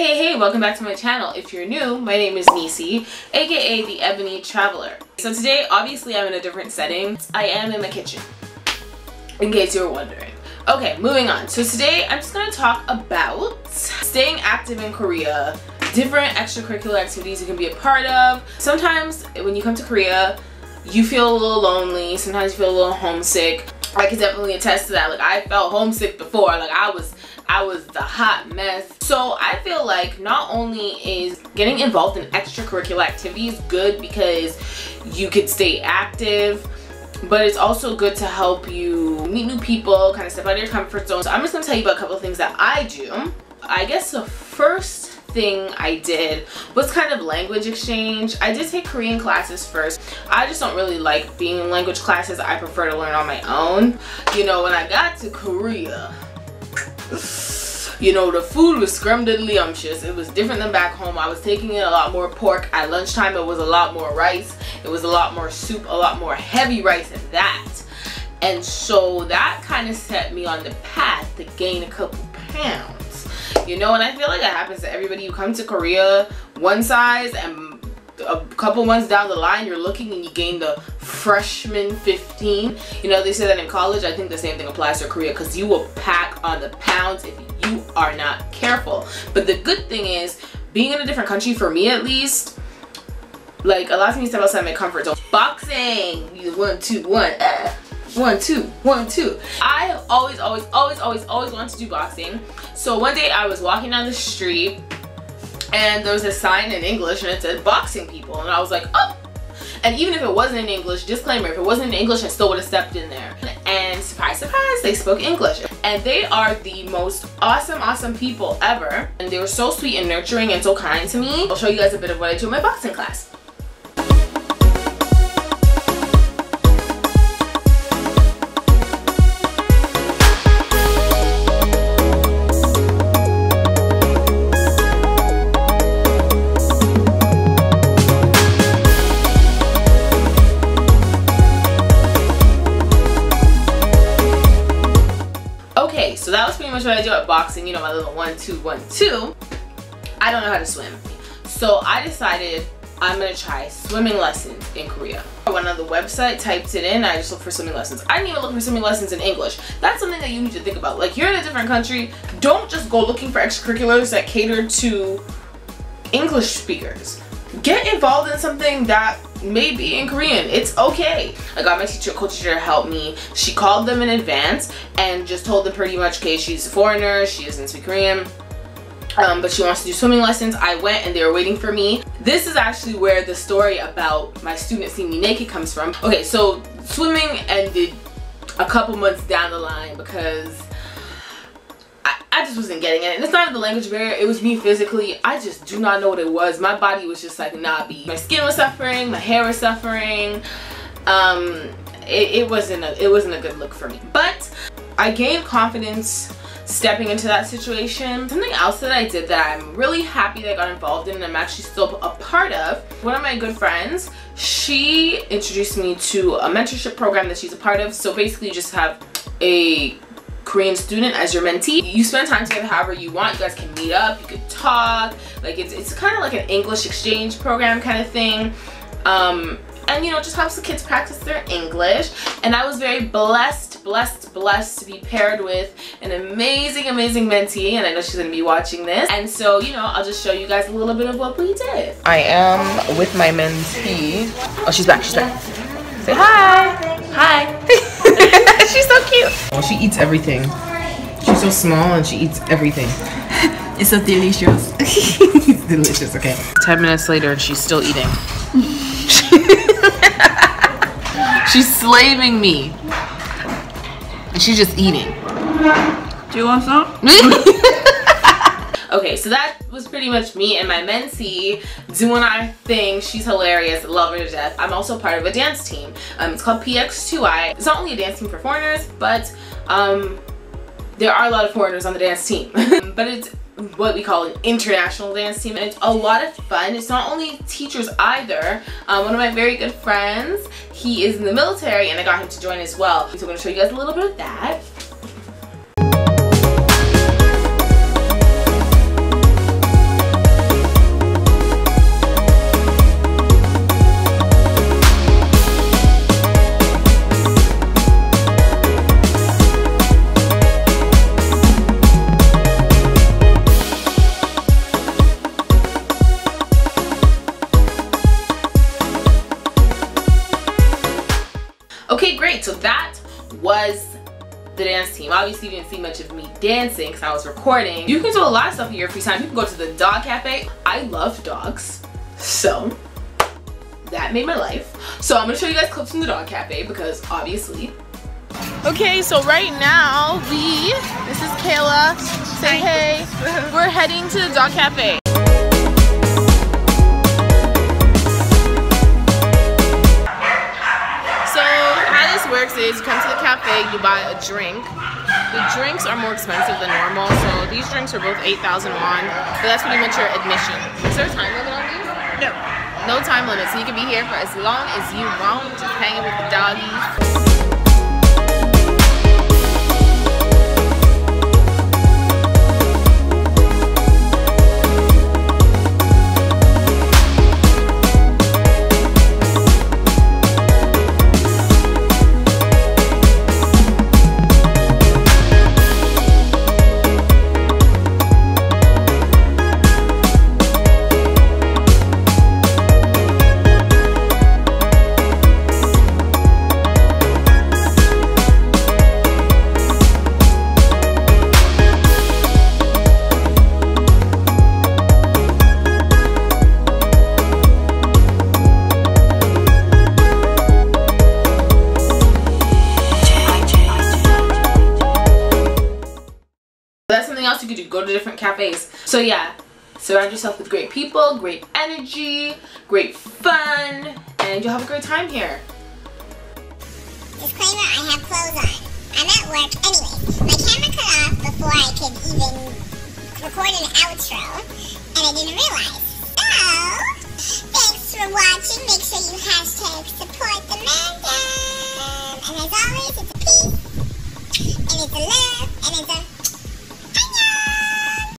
Hey, welcome back to my channel. If you're new, my name is Nisi, aka the Ebony Traveler. So today, obviously I'm in a different setting. I am in my kitchen, in case you were wondering. Okay, moving on. So today I'm just gonna talk about staying active in Korea, different extracurricular activities you can be a part of. Sometimes when you come to Korea, you feel a little lonely, sometimes you feel a little homesick. I can definitely attest to that. Like, I felt homesick before. Like, I was the hot mess. So I feel like not only is getting involved in extracurricular activities good because you could stay active, but it's also good to help you meet new people, kind of step out of your comfort zone. So I'm just gonna tell you about a couple of things that I do. I guess the first thing I did was kind of language exchange. I did take Korean classes first. I just don't really like being in language classes. I prefer to learn on my own. You know, when I got to Korea, you know, the food was scrumdiddlyumptious. It was different than back home. I was taking in a lot more pork. At lunchtime, it was a lot more rice. It was a lot more soup, a lot more heavy rice than that. And so that kind of set me on the path to gain a couple pounds. You know, and I feel like that happens to everybody. You come to Korea one size, and a couple months down the line, you're looking and you gain the freshman 15. You know, they say that in college. I think the same thing applies to Korea, because you will pack on the pounds if you are not careful. But the good thing is, being in a different country, for me at least, like, allows me to step outside my comfort zone. Boxing, 1, 2, 1. 1, 2, 1, 2. I always wanted to do boxing. So one day I was walking down the street and there was a sign in English and it said boxing people, and I was like, oh. And even if it wasn't in English, disclaimer, if it wasn't in English, I still would have stepped in there. And surprise, surprise, they spoke English. And they are the most awesome people ever. And they were so sweet and nurturing and so kind to me. I'll show you guys a bit of what I do in my boxing class. So that was pretty much what I do at boxing, you know, my little 1, 2, 1, 2. I don't know how to swim. So I decided I'm gonna try swimming lessons in Korea. I went on the website, typed it in, I just looked for swimming lessons. I didn't even look for swimming lessons in English. That's something that you need to think about. Like, you're in a different country, don't just go looking for extracurriculars that cater to English speakers. Get involved in something that may be in Korean. It's okay. I got my co-teacher to help me. She called them in advance and just told them pretty much, okay, she's a foreigner, she doesn't speak Korean, but she wants to do swimming lessons. I went and they were waiting for me. This is actually where the story about my student seeing me naked comes from. Okay, so swimming ended a couple months down the line because I just wasn't getting it. And it's not even the language barrier, it was me physically. I just do not know what it was. My body was just like knobby. My skin was suffering, my hair was suffering. It wasn't a good look for me. But I gained confidence stepping into that situation. Something else that I did that I'm really happy that I got involved in and I'm actually still a part of. One of my good friends, she introduced me to a mentorship program that she's a part of. So basically you just have a Korean student as your mentee. You spend time together however you want. You guys can meet up, you could talk. Like, it's kind of like an English exchange program kind of thing. And you know, it just helps the kids practice their English. And I was very blessed to be paired with an amazing mentee, and I know she's gonna be watching this. And so, you know, I'll just show you guys a little bit of what we did. I am with my mentee. Oh, she's back, Say hi. Hi. She's so cute. Oh, she eats everything. She's so small and she eats everything. It's so delicious. It's delicious, okay. 10 minutes later and she's still eating. She's slaving me. And she's just eating. Do you want some? Okay, so that was pretty much me and my mentee doing our thing. She's hilarious, love her to death. I'm also part of a dance team. It's called PX2I. It's not only a dance team for foreigners, but there are a lot of foreigners on the dance team. But it's what we call an international dance team, and it's a lot of fun. It's not only teachers either. One of my very good friends, he is in the military, and I got him to join as well. So I'm going to show you guys a little bit of that. great. So that was the dance team. Obviously you didn't see much of me dancing because I was recording. You can do a lot of stuff in your free time. You can go to the dog cafe. I love dogs, so that made my life. So I'm gonna show you guys clips from the dog cafe because obviously. Okay, so right now this is Kayla. Say hey. We're heading to the dog cafe. So how this works is you come to the cafe, you buy a drink. The drinks are more expensive than normal, so these drinks are both 8,000 won, but that's pretty much your admission. Is there a time limit on these? No. No time limit, so you can be here for as long as you want, just hanging with the doggies. That's something else you could do, go to different cafes. So yeah, surround yourself with great people, great energy, great fun, and you'll have a great time here. Disclaimer, I have clothes on. I'm at work anyway. My camera cut off before I could even record an outro, and I didn't realize.